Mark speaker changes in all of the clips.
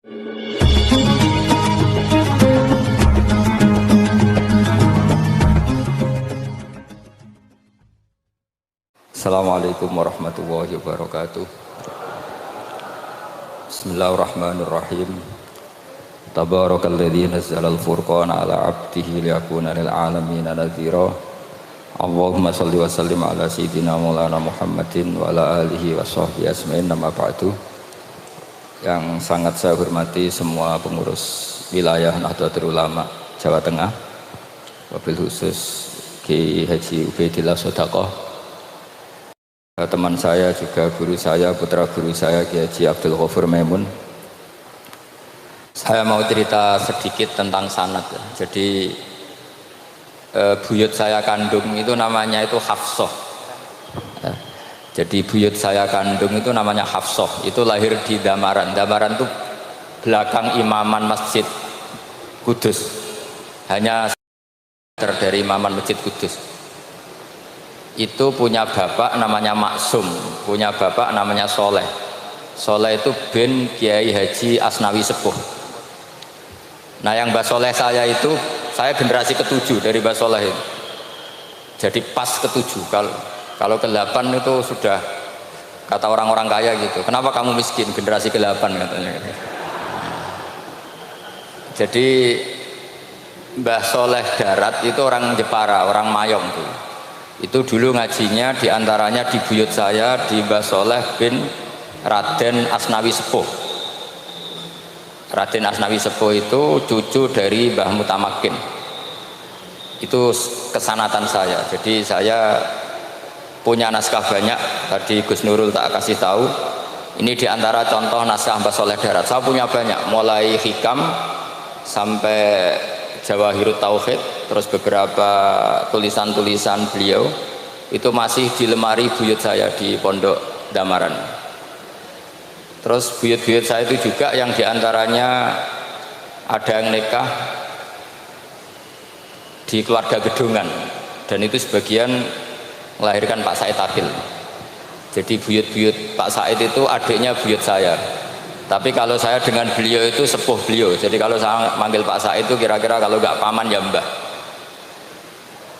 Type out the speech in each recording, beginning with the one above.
Speaker 1: Assalamualaikum warahmatullahi wabarakatuh. Bismillahirrahmanirrahim. Tabarakalladzi nazzala al-furqana ala 'abdihi liyakuna lil 'alamin nadhira. Allahumma shalli wa sallim ala sayyidina maulana Muhammadin wa ala alihi wa sahbihi ajmain. Amma ba'du. Yang sangat saya hormati semua pengurus wilayah Nahdlatul Ulama Jawa Tengah, wabil khusus Ki Haji Ubaidillah Sodaqah, teman saya juga guru saya, putra guru saya Ki Haji Abdul Ghafur Maimun. Saya mau cerita sedikit tentang sanad. Jadi buyut saya kandung itu namanya itu Hafsah. Jadi buyut saya kandung itu namanya Hafsah. Itu lahir di Damaran. Damaran itu belakang imaman Masjid Kudus. Hanya dari imaman Masjid Kudus. Itu punya bapak namanya Maksum, punya bapak namanya Soleh. Soleh itu bin Kiai Haji Asnawi Sepuh. Nah, yang Mbah Soleh saya itu, saya generasi ke-7 dari Mbah Soleh itu. Jadi pas ke-7. Kalau ke-8 itu sudah kata orang-orang kaya gitu. Kenapa kamu miskin? Generasi ke-8 katanya. Jadi Mbah Soleh Darat itu orang Jepara, orang Mayong tuh. Itu dulu ngajinya diantaranya di buyut saya di Mbah Soleh bin Raden Asnawi Sepuh. Raden Asnawi Sepuh itu cucu dari Mbah Mutamakin. Itu kesanatan saya. Jadi saya punya naskah banyak. Tadi Gus Nurul tak kasih tahu. Ini diantara contoh naskah Mbah Soleh Darat. Saya punya banyak, mulai hikam sampai Jawahirut Tauhid, terus beberapa tulisan-tulisan beliau itu masih di lemari buyut saya di Pondok Damaran. Terus buyut-buyut saya itu juga yang diantaranya ada yang nikah di keluarga Gedungan, dan itu sebagian melahirkan Pak Said Akil. Jadi buyut-buyut Pak Said itu adiknya buyut saya. Tapi kalau saya dengan beliau itu sepuh beliau. Jadi kalau saya manggil Pak Said itu kira-kira kalau nggak paman ya mbah.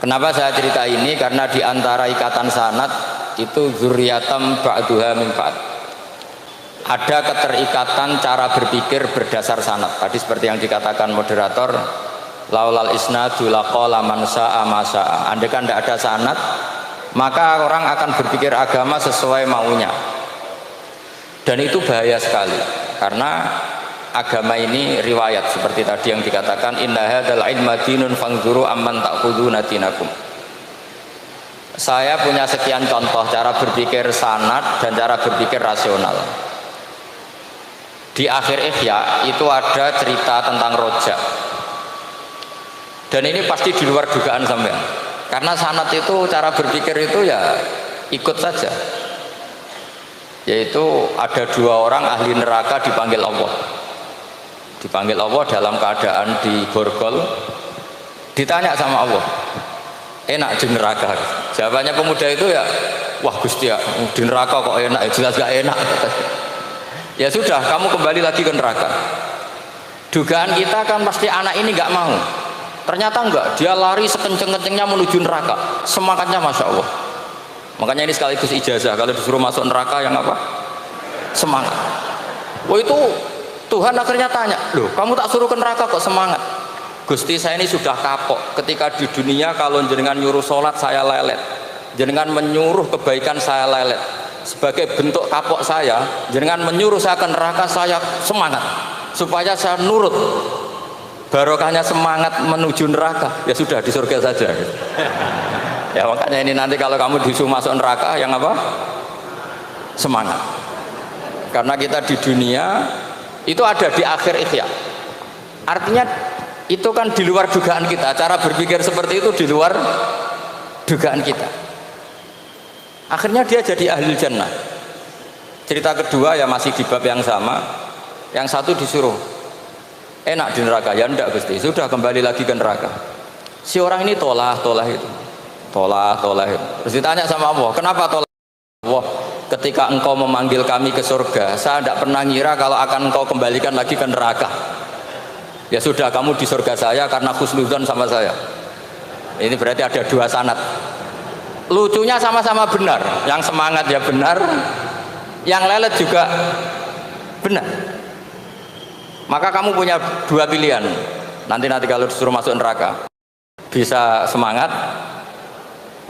Speaker 1: Kenapa saya cerita ini? Karena di antara ikatan sanad itu zuriyatam ba'duha min ba'd. Ada keterikatan cara berpikir berdasar sanad. Tadi seperti yang dikatakan moderator, laulal isnadu laqala man sa'a ma sa'a. Andai kan tidak ada sanad, maka orang akan berpikir agama sesuai maunya. Dan itu bahaya sekali, karena agama ini riwayat seperti tadi yang dikatakan inna hadzal ilma dinun fanzuru amman ta'khuduna dinakum. Saya punya sekian contoh cara berpikir sanad dan cara berpikir rasional. Di akhir Ihya itu ada cerita tentang rojak. Dan ini pasti di luar dugaan sampean. Karena sanad itu cara berpikir itu ya ikut saja. Yaitu ada dua orang ahli neraka dipanggil Allah. Dipanggil Allah dalam keadaan di borgol. Ditanya sama Allah, enak di neraka? Jawabannya pemuda itu ya, wah Gusti ya, di neraka kok enak? Ya jelas gak enak. Ya sudah, kamu kembali lagi ke neraka. Dugaan kita kan pasti anak ini gak mau. Ternyata enggak, dia lari sekenceng-kencengnya menuju neraka. Semangatnya Masya Allah. Makanya ini sekaligus ijazah, kalau disuruh masuk neraka yang apa? Semangat. Oh itu Tuhan akhirnya tanya, loh kamu tak suruh ke neraka kok semangat? Gusti saya ini sudah kapok, ketika di dunia kalau jenengan nyuruh sholat saya lelet, jenengan menyuruh kebaikan saya lelet. Sebagai bentuk kapok saya, jenengan menyuruh saya ke neraka saya semangat, supaya saya nurut. Barokahnya semangat menuju neraka, ya sudah di surga saja. Ya makanya ini nanti kalau kamu disuruh masuk neraka yang apa? Semangat. Karena kita di dunia itu ada di akhir Ihya. Artinya itu kan di luar dugaan kita. Cara berpikir seperti itu di luar dugaan kita. Akhirnya dia jadi ahli jannah. Cerita kedua ya masih di bab yang sama. Yang satu disuruh enak di neraka, ya enggak Gusti, sudah kembali lagi ke neraka. Si orang ini tolak itu. Terus ditanya sama Allah, kenapa tolak? Allah, ketika engkau memanggil kami ke surga, saya tidak pernah ngira kalau akan engkau kembalikan lagi ke neraka. Ya sudah, kamu di surga saya karena khusnudzon sama saya. Ini berarti ada dua sanad. Lucunya sama-sama benar, yang semangat ya benar, yang lelet juga benar. Maka kamu punya dua pilihan. Nanti kalau disuruh masuk neraka, bisa semangat,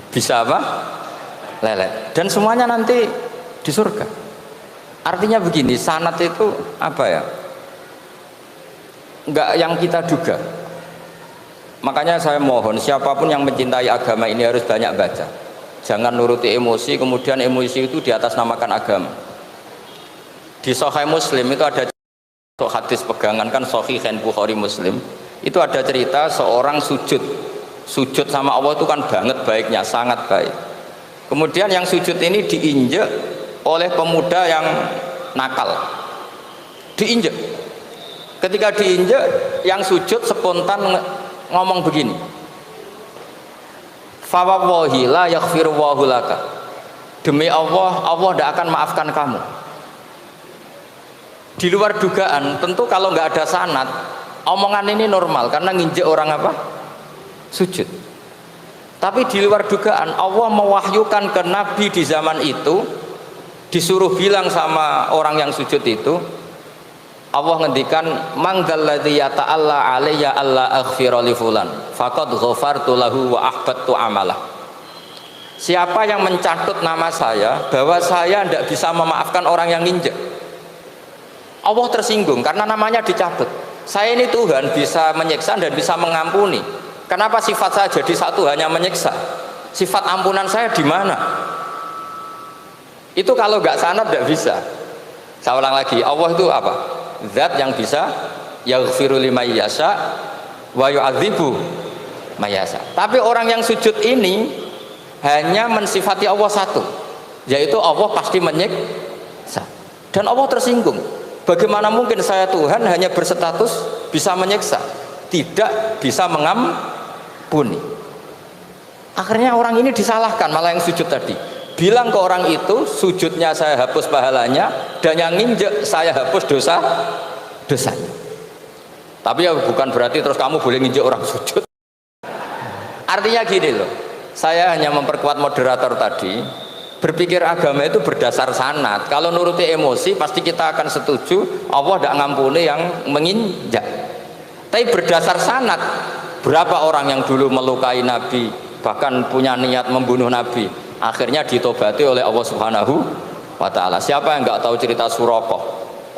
Speaker 1: bisa apa? Lelet. Dan semuanya nanti di surga. Artinya begini, sanad itu apa ya? Enggak yang kita duga. Makanya saya mohon siapapun yang mencintai agama ini harus banyak baca. Jangan nuruti emosi, kemudian emosi itu di atas namakan agama. Di Sahih Muslim itu ada hadis pegangan kan, Sahih Bukhari Muslim. Itu ada cerita seorang sujud sama Allah itu kan banget baiknya, sangat baik. Kemudian yang sujud ini diinjek oleh pemuda yang nakal, diinjek. Ketika diinjek, yang sujud spontan ngomong begini, fa wallahi la yaghfiru Allahu laka, demi Allah, Allah tidak akan maafkan kamu. Di luar dugaan, tentu kalau nggak ada sanad, omongan ini normal karena nginjek orang apa? Sujud. Tapi di luar dugaan, Allah mewahyukan ke Nabi di zaman itu, disuruh bilang sama orang yang sujud itu, Allah ngendikan, manggalladzi yata'alla alayya alla aghfira li fulan faqad ghafartu lahu wa ahbattu amalah. Siapa yang mencatut nama saya bahwa saya tidak bisa memaafkan orang yang nginjek, Allah tersinggung karena namanya dicatut. Saya ini Tuhan, bisa menyiksa dan bisa mengampuni. Kenapa sifat saya jadi satu, hanya menyiksa? Sifat ampunan saya di mana? Itu kalau nggak sanad tidak bisa. Saya ulang lagi, Allah itu apa? Zat yang bisa yaghfiru liman yasha wa yu'adzibu may yasha. Tapi orang yang sujud ini hanya mensifati Allah satu, yaitu Allah pasti menyiksa. Dan Allah tersinggung. Bagaimana mungkin saya Tuhan hanya berstatus bisa menyiksa, tidak bisa mengampuni? Akhirnya orang ini disalahkan, malah yang sujud tadi bilang ke orang itu, sujudnya saya hapus pahalanya, dan yang nginjek saya hapus dosanya. Tapi ya bukan berarti terus kamu boleh nginjek orang sujud. Artinya gini loh, saya hanya memperkuat moderator tadi, berpikir agama itu berdasar sanad. Kalau nuruti emosi pasti kita akan setuju Allah tidak ngampuni yang menginjak. Tapi berdasar sanad, berapa orang yang dulu melukai Nabi, bahkan punya niat membunuh Nabi, akhirnya ditobati oleh Allah Subhanahu wa Ta'ala. Siapa yang nggak tahu cerita Suraqah,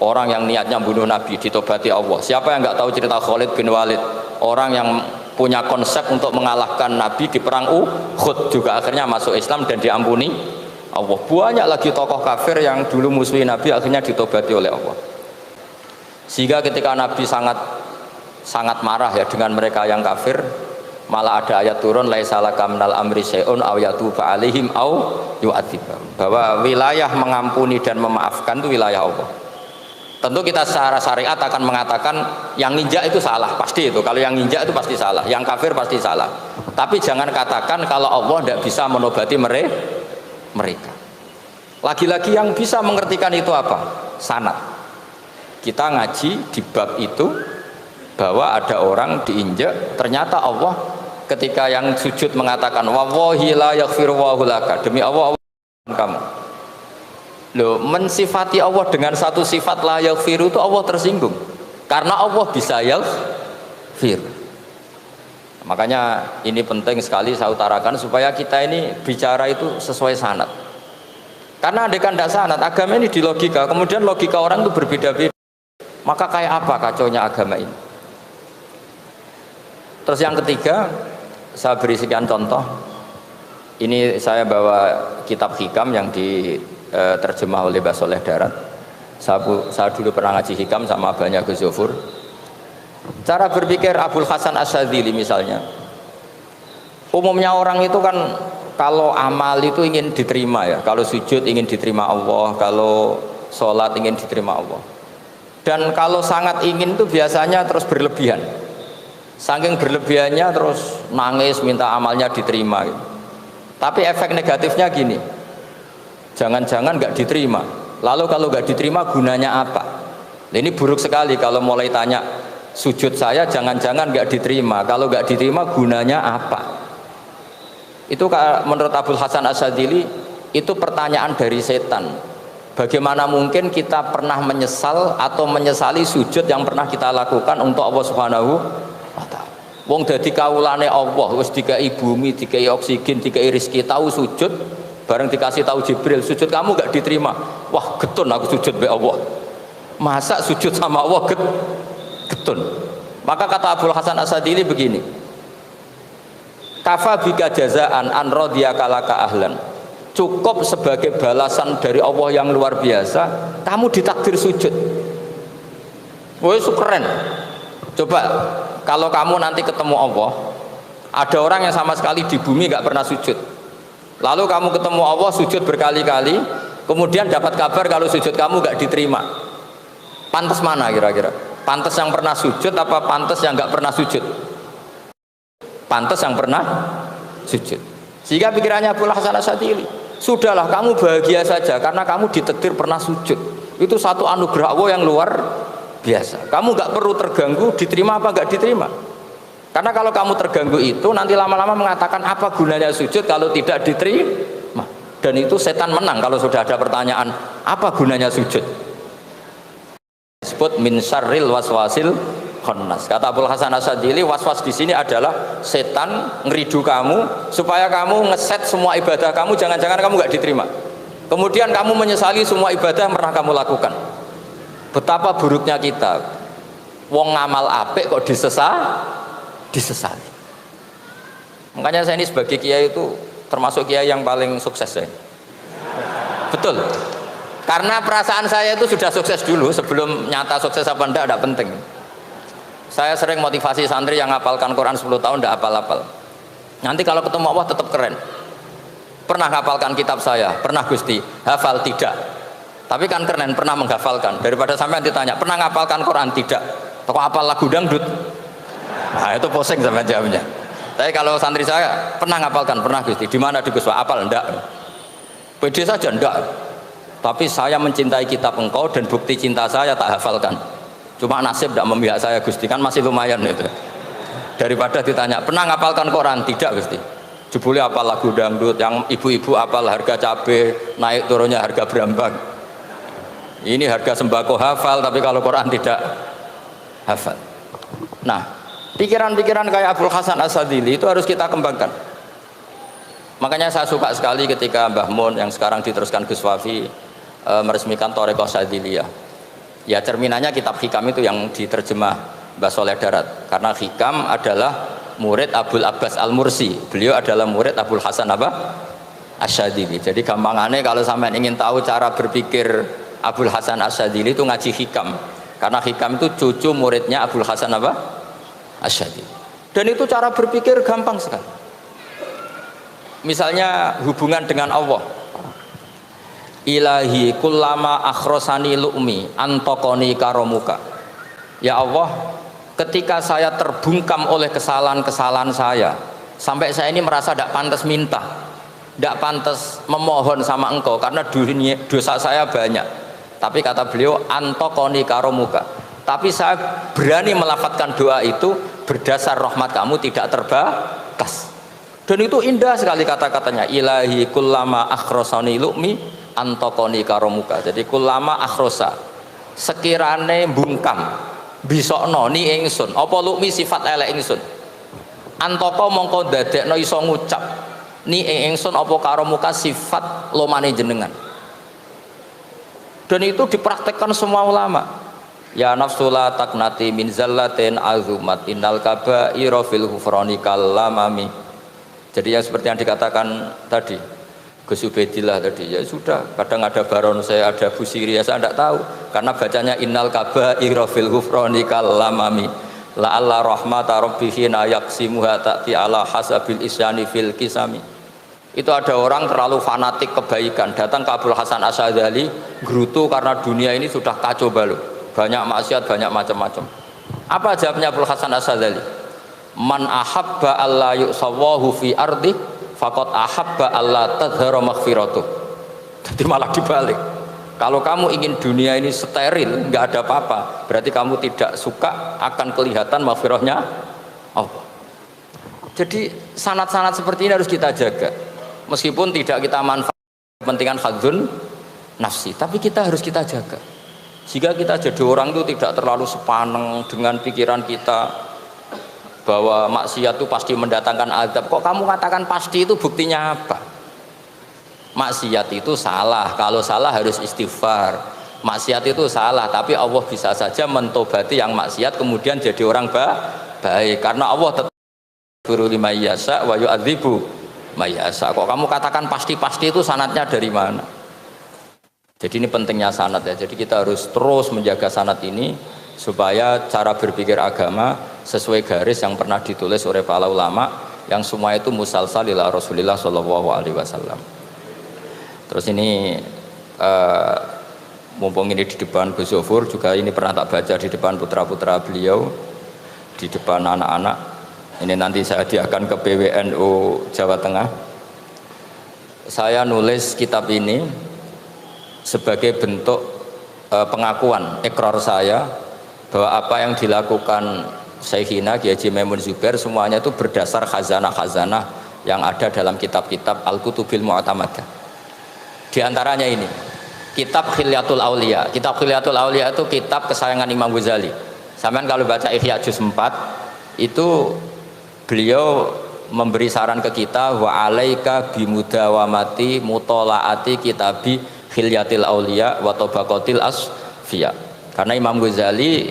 Speaker 1: orang yang niatnya membunuh Nabi, ditobati Allah. Siapa yang nggak tahu cerita Khalid bin Walid, orang yang punya konsep untuk mengalahkan Nabi di perang Uhud, juga akhirnya masuk Islam dan diampuni Allah. Banyak lagi tokoh kafir yang dulu musuhi Nabi, akhirnya ditobati oleh Allah. Sehingga ketika Nabi sangat marah ya dengan mereka yang kafir, malah ada ayat turun, laisa laka minal amri syai'un aw yatuba alaihim aw yu'adzibahum, bahwa wilayah mengampuni dan memaafkan itu wilayah Allah. Tentu kita secara syariat akan mengatakan yang nginjak itu salah, pasti itu. Kalau yang nginjak itu pasti salah, yang kafir pasti salah. Tapi jangan katakan kalau Allah tidak bisa menobati mereka. Lagi-lagi yang bisa mengertikan itu apa? Sanad. Kita ngaji di bab itu bahwa ada orang diinjak, ternyata Allah ketika yang sujud mengatakan wallahi la yaghfiru Allahu laka, demi Allah, Allah kamu. Loh, mensifati Allah dengan satu sifat la yaghfiru itu Allah tersinggung karena Allah bisa yaghfir. Makanya ini penting sekali saya utarakan supaya kita ini bicara itu sesuai sanad. Karena andaikan tidak sanad, agama ini di logika, kemudian logika orang itu berbeda-beda. Maka kayak apa kacaunya agama ini? Terus yang ketiga, saya beri sekian contoh. Ini saya bawa kitab hikam yang diterjemah oleh Mbah Soleh Darat. Saya dulu pernah ngaji hikam sama Abahnya Gus Zofur. Cara berpikir Abul Hasan Asyadzili misalnya. Umumnya orang itu kan kalau amal itu ingin diterima ya. Kalau sujud ingin diterima Allah, kalau sholat ingin diterima Allah. Dan kalau sangat ingin itu biasanya terus berlebihan. Saking berlebihannya terus nangis minta amalnya diterima gitu. Tapi efek negatifnya gini, Jangan-jangan nggak diterima. Lalu kalau nggak diterima gunanya apa? Nah, ini buruk sekali kalau mulai tanya sujud saya jangan-jangan nggak diterima. Kalau nggak diterima gunanya apa? Itu menurut Abul Hasan Asyadzili itu pertanyaan dari setan. Bagaimana mungkin kita pernah menyesal atau menyesali sujud yang pernah kita lakukan untuk Allah Subhanahu wa taala. Wong dadi kawulane Allah, wis dikai bumi, dikai oksigen, dikai rezeki, tahu sujud, bareng dikasih tahu Jibril, sujud kamu gak diterima. Wah, getun aku sujud be Allah. Masa sujud sama Allah getun. Maka kata Abul Hasan Asyadzili begini. Kafa bika jazaan an radiyaka laka ahlan. Cukup sebagai balasan dari Allah yang luar biasa, kamu ditakdir sujud. Woi, keren. Coba kalau kamu nanti ketemu Allah, ada orang yang sama sekali di bumi gak pernah sujud. Lalu kamu ketemu Allah sujud berkali-kali, kemudian dapat kabar kalau sujud kamu gak diterima. Pantas mana kira-kira? Pantas yang pernah sujud apa pantas yang gak pernah sujud? Pantas yang pernah sujud. Sehingga pikirannya Abul Hasan Asyadzili, sudahlah kamu bahagia saja karena kamu ditakdir pernah sujud. Itu satu anugerah Allah yang luar biasa. Kamu gak perlu terganggu diterima apa gak diterima. Karena kalau kamu terganggu itu nanti lama-lama mengatakan apa gunanya sujud kalau tidak diterima. Dan itu setan menang kalau sudah ada pertanyaan apa gunanya sujud. Disebut min syarril waswasil khannas. Kata Abul Hasan Asyadzili, waswas di sini adalah setan ngeridu kamu supaya kamu ngeset semua ibadah kamu, jangan-jangan kamu nggak diterima. Kemudian kamu menyesali semua ibadah yang pernah kamu lakukan. Betapa buruknya kita. Wong ngamal apik kok disesali. Makanya saya ini sebagai kiai itu termasuk kiai yang paling sukses saya. Betul. Karena perasaan saya itu sudah sukses dulu sebelum nyata sukses apa enggak penting. Saya sering motivasi santri yang ngapalkan Quran 10 tahun tidak hafal-hafal. Nanti kalau ketemu Allah tetap keren. Pernah ngapalkan kitab saya? Pernah Gusti. Hafal? Tidak. Tapi kan keren, pernah menghafalkan. Daripada sampai ditanya, pernah ngapalkan Quran? Tidak. Kok hafal lagu dangdut? Nah itu pusing sama jawabnya. Tapi kalau santri saya, pernah ngapalkan? Pernah Gusti. Di mana di Gus? Hafal? Enggak. Pede saja? Enggak. Tapi saya mencintai kitab engkau dan bukti cinta saya tak hafalkan. Cuma nasib tidak memihak saya Gusti, kan masih lumayan itu. Daripada ditanya pernah ngapalkan Quran? Tidak Gusti. Jebule apal lagu dangdut, yang ibu-ibu apal harga cabai naik turunnya harga berambang. Ini harga sembako hafal, tapi kalau Quran tidak hafal. Nah, pikiran-pikiran kayak Abul Hasan Asyadzili itu harus kita kembangkan. Makanya saya suka sekali ketika Mbah Mun yang sekarang diteruskan Gus Wafi meresmikan Thariqah Syadziliyah. Ya cerminannya kitab Hikam itu yang diterjemah Mbah Soleh Darat. Karena Hikam adalah murid Abul Abbas Al-Mursi. Beliau adalah murid Abul Hasan Asyadzili. Jadi gampangannya kalau sampean ingin tahu cara berpikir Abul Hasan Asyadzili itu ngaji Hikam. Karena Hikam itu cucu muridnya Abul Hasan Asyadzili. Dan itu cara berpikir gampang sekali. Misalnya hubungan dengan Allah. Ilahi kullama akhrosani lu'mi antokoni karomuka. Ya Allah, ketika saya terbungkam oleh kesalahan-kesalahan saya, sampai saya ini merasa tidak pantas minta, tidak pantas memohon sama engkau karena dosa saya banyak. Tapi kata beliau antokoni karomuka. Tapi saya berani melafadzkan doa itu berdasar rahmat kamu tidak terbatas. Dan itu indah sekali kata-katanya. Ilahi kullama akhrosani lu'mi antokoni karomuka. Jadi kulama akhrosa sekirane bungkam bisokno ni ingsun apa lukmi sifat elek ingsun antoko mongko dadekno iso ngucap ni ingsun apa karomuka sifat lomane jenengan. Dan itu dipraktekkan semua ulama. Ya nafsula taknati min zallatin azumat innal kaba'ira fil ghufrani kallamami. Jadi yang seperti yang dikatakan tadi Gus Ubaidillah tadi, ya sudah, kadang ada baron saya, ada Busiri, ya saya tidak tahu karena bacanya innal kaba'ira fil ghufrani kallamami la'alla rahmata rabbihina yaqsimuha ta'ti ala hasabil isyani fil kisami. Itu ada orang terlalu fanatik kebaikan datang ke Abul Hasan Asyadzili gerutu karena dunia ini sudah kacau balau, banyak maksiat, banyak macam-macam. Apa jawabnya Abul Hasan Asyadzili? Man ahabba alla yusawahu fi ardi faqad ahabba alla tadhara maghfiratuh. Jadi malah dibalik. Kalau kamu ingin dunia ini steril, nggak ada apa-apa, berarti kamu tidak suka akan kelihatan maghfirahnya Allah. Jadi sanad-sanad seperti ini harus kita jaga. Meskipun tidak kita manfaatkan kepentingan hadzun nafsi, tapi kita harus kita jaga. Jika kita jadi orang itu tidak terlalu sepaneng dengan pikiran kita bahwa maksiat itu pasti mendatangkan azab. Kok kamu katakan pasti, itu buktinya apa? Maksiat itu salah, kalau salah harus istighfar. Maksiat itu salah, tapi Allah bisa saja mentobati yang maksiat kemudian jadi orang baik, karena Allah tetap guru lima yasa wa yu'adzibu mayasa. Kok kamu katakan pasti-pasti, itu sanadnya dari mana? Jadi ini pentingnya sanad ya. Jadi kita harus terus menjaga sanad ini supaya cara berpikir agama sesuai garis yang pernah ditulis oleh para ulama, yang semua itu musalsal ila Rasulillah sallallahu alaihi wasallam. Terus ini mumpung ini di depan Gus Zofur, juga ini pernah tak baca di depan putra-putra beliau, di depan anak-anak. Ini nanti saya hadiahkan ke PWNU Jawa Tengah. Saya nulis kitab ini sebagai bentuk pengakuan, ikrar saya bahwa apa yang dilakukan Syekhina Kiai Haji Maimun Zubair semuanya itu berdasar khazanah-khazanah yang ada dalam kitab-kitab Al-Kutubil Mu'tamadah. Di antaranya ini, kitab Khilyatul Aulia. Kitab Khilyatul Aulia itu kitab kesayangan Imam Ghazali. Sampean kalau baca Ihya juz 4, itu beliau memberi saran ke kita, wa alaika bimudawamati mutolaati kitabi Khilyatil Aulia wa tabaqatil asfiya. Karena Imam Ghazali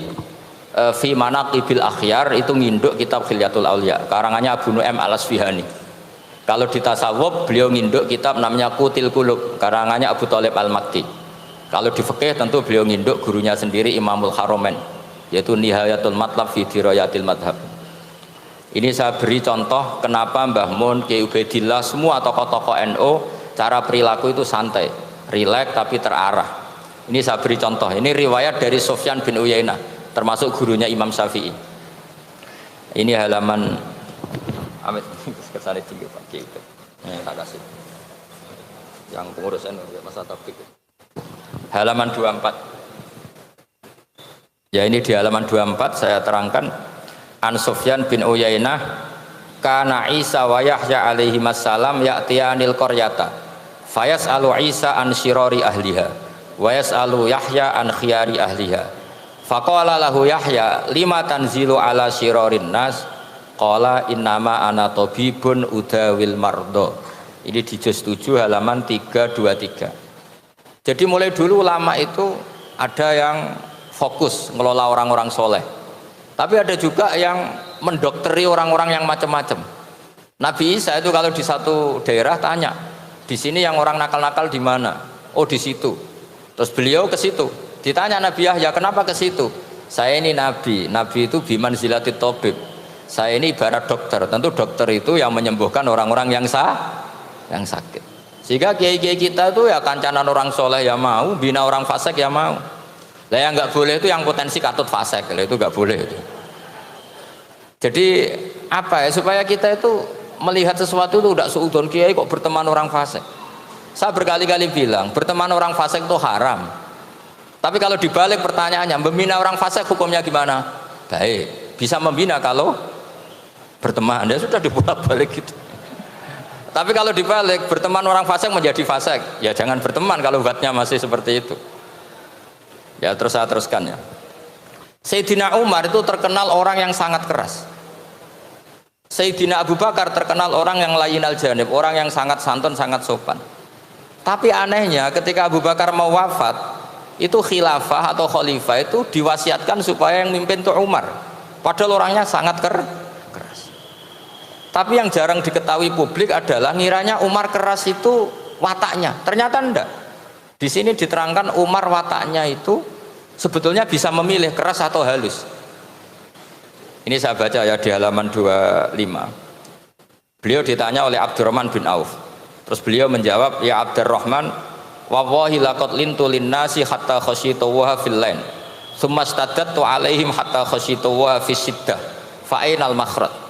Speaker 1: fi manaqibil akhyar itu nginduk kitab Khilyatul Aulia, karangannya Abu Nu'aim Al-Asfihani. Kalau di tasawuf beliau nginduk kitab namanya Qutil Qulub, karangannya Abu Thalib Al-Makti. Kalau di fikih tentu beliau nginduk gurunya sendiri Imamul Haromen, yaitu Nihayatul Matlab fi Dirayatil Madhab. Ini saya beri contoh kenapa Mbah Mun, Kiai Ubaidillah, semua tokoh-tokoh NU cara perilaku itu santai, rileks tapi terarah. Ini saya beri contoh. Ini riwayat dari Sufyan bin Uyainah, termasuk gurunya Imam Syafi'i. Ini halaman Amit kesana tinggi Pak Kiai. Tak kasih. Yang pengurusan masa topik. Halaman 24. Ya, ini di halaman 24 saya terangkan An Sufyan bin Uyainah kana Isa wa Yahya alaihi wassalam ya'tiyanil qaryata fayas'alu Isa an syirari ahliha wa yas'alu Yahya an khiyari ahliha faqala lahu Yahya lima tanzilu ala syirarin nas qala innama ana tabibun udawil mardo. Ini di juz 7 halaman 323. Jadi mulai dulu ulama itu ada yang fokus ngelola orang-orang soleh, tapi ada juga yang mendokteri orang-orang yang macam-macam. Nabi Isa itu kalau di satu daerah tanya, di sini yang orang nakal-nakal di mana? Oh di situ. Terus beliau ke situ. Ditanya Nabi Yahya, kenapa ke situ? Saya ini nabi. Nabi itu biman zilatit tobib. Saya ini ibarat dokter. Tentu dokter itu yang menyembuhkan orang-orang yang sakit. Sehingga kiai-kiai kita itu ya kancanan orang soleh ya mau, bina orang fasik ya mau. Lah yang nggak boleh itu yang potensi katut fasik, itu nggak boleh itu. Jadi apa ya, supaya kita itu melihat sesuatu itu tidak seudon, kiai kok berteman orang fasik. Saya berkali-kali bilang berteman orang fasik itu haram. Tapi kalau dibalik pertanyaannya, membina orang fasik hukumnya gimana? Baik, bisa membina kalau berteman. Ya sudah dibolak-balik gitu. Tapi kalau dibalik berteman orang fasik menjadi fasik, ya jangan berteman kalau buatnya masih seperti itu. Ya terus saya teruskan ya. Sayyidina Umar itu terkenal orang yang sangat keras. Sayyidina Abu Bakar terkenal orang yang layyinal janib, orang yang sangat santun, sangat sopan. Tapi anehnya ketika Abu Bakar mau wafat, itu khilafah atau khalifah itu diwasiatkan supaya yang mimpin itu Umar. Padahal orangnya sangat keras. Tapi yang jarang diketahui publik adalah ngiranya Umar keras itu wataknya. Ternyata enggak. Di sini diterangkan Umar wataknya itu sebetulnya bisa memilih keras atau halus. Ini saya baca ya di halaman 25. Beliau ditanya oleh Abdurrahman bin Auf. Terus beliau menjawab, ya Abdurrahman, wallahi laqad lintu linnasi hatta khasyitu wa fil lain. Tsumma staddattu alaihim hatta khasyitu wa fi siddah. Fa ainal makhraj.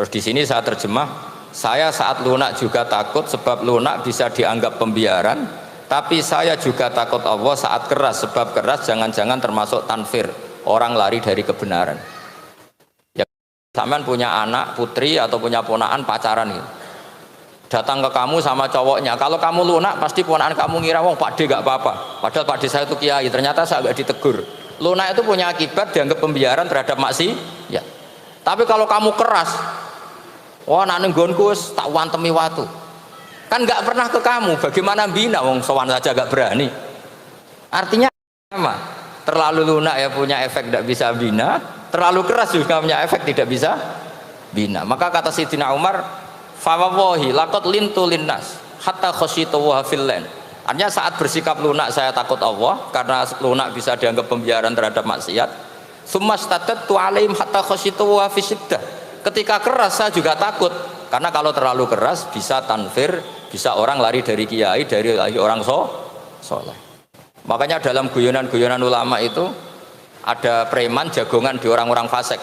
Speaker 1: Terus di sini saya terjemah, saya saat lunak juga takut sebab lunak bisa dianggap pembiaran, tapi saya juga takut Allah saat keras sebab keras jangan-jangan termasuk tanfir, orang lari dari kebenaran. Ya, sampean punya anak, putri atau punya ponakan pacaran gitu. Datang ke kamu sama cowoknya, kalau kamu lunak pasti ponakan kamu ngira wong Pak D gak apa-apa, padahal Pak D saya itu kiai, ternyata saya gak ditegur. Lunak itu punya akibat dianggap pembiaran terhadap maksiat. Ya. Tapi kalau kamu keras, wah nak nenggonku tak wantemi watu, kan gak pernah ke kamu, bagaimana bina wong sowan saja gak berani. Artinya sama, terlalu lunak ya punya efek tidak bisa bina, terlalu keras juga punya efek tidak bisa bina. Maka kata Sayyidina Umar, fawawahi lakot lintu linnas hatta khosyitu wa fillan. Artinya saat bersikap lunak saya takut Allah karena lunak bisa dianggap pembiaran terhadap maksiat. Summastatatu alaihim hatta khosyitu wa fisiddah. Ketika keras saya juga takut karena kalau terlalu keras bisa tanfir, bisa orang lari dari kiai, dari orang soleh. Makanya dalam guyonan-guyonan ulama itu ada preman jagongan di orang-orang fasik.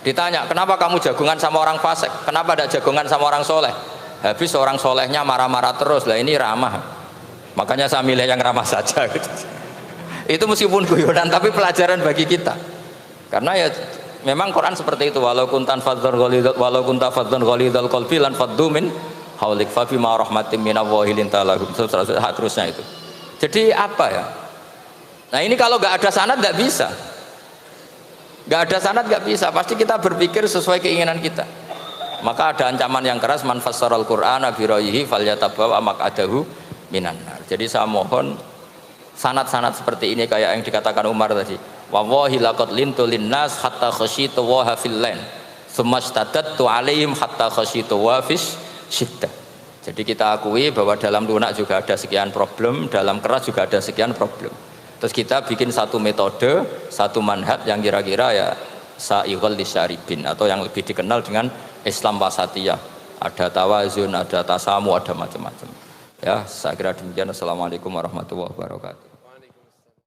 Speaker 1: Ditanya, kenapa kamu jagongan sama orang fasik? Kenapa tidak jagongan sama orang soleh? Habis orang solehnya marah-marah terus, lah ini ramah. Makanya saya milih yang ramah saja. Gitu. Itu meskipun guyonan, tapi pelajaran bagi kita. Karena ya memang Quran seperti itu. Walau kunta fadzan ghalidhal qalbi lan faddu min haulik fa bima rahmatin minallahi linta lahum. Terusnya itu. Jadi apa ya? Nah ini kalau nggak ada sanad nggak bisa. Gak ada sanad gak bisa, pasti kita berpikir sesuai keinginan kita. Maka ada ancaman yang keras, man fassaral Qur'ana bi ra'yihi falyatabawa maq'adahu minan nar. Jadi saya mohon sanad-sanad seperti ini kayak yang dikatakan Umar tadi. Wallahi laqad lintu linnas hatta khasyitu wa fillain. Tsumma istadadtu alaihim hatta khasyitu wa fis syiddah. Jadi kita akui bahwa dalam lunak juga ada sekian problem, dalam keras juga ada sekian problem. Terus kita bikin satu metode, satu manhaj yang kira-kira ya sa'ighal lisyaribin atau yang lebih dikenal dengan Islam wasatiyah. Ada tawazun, ada tasamu, ada macam-macam. Ya, saya kira demikian. Assalamualaikum warahmatullahi wabarakatuh.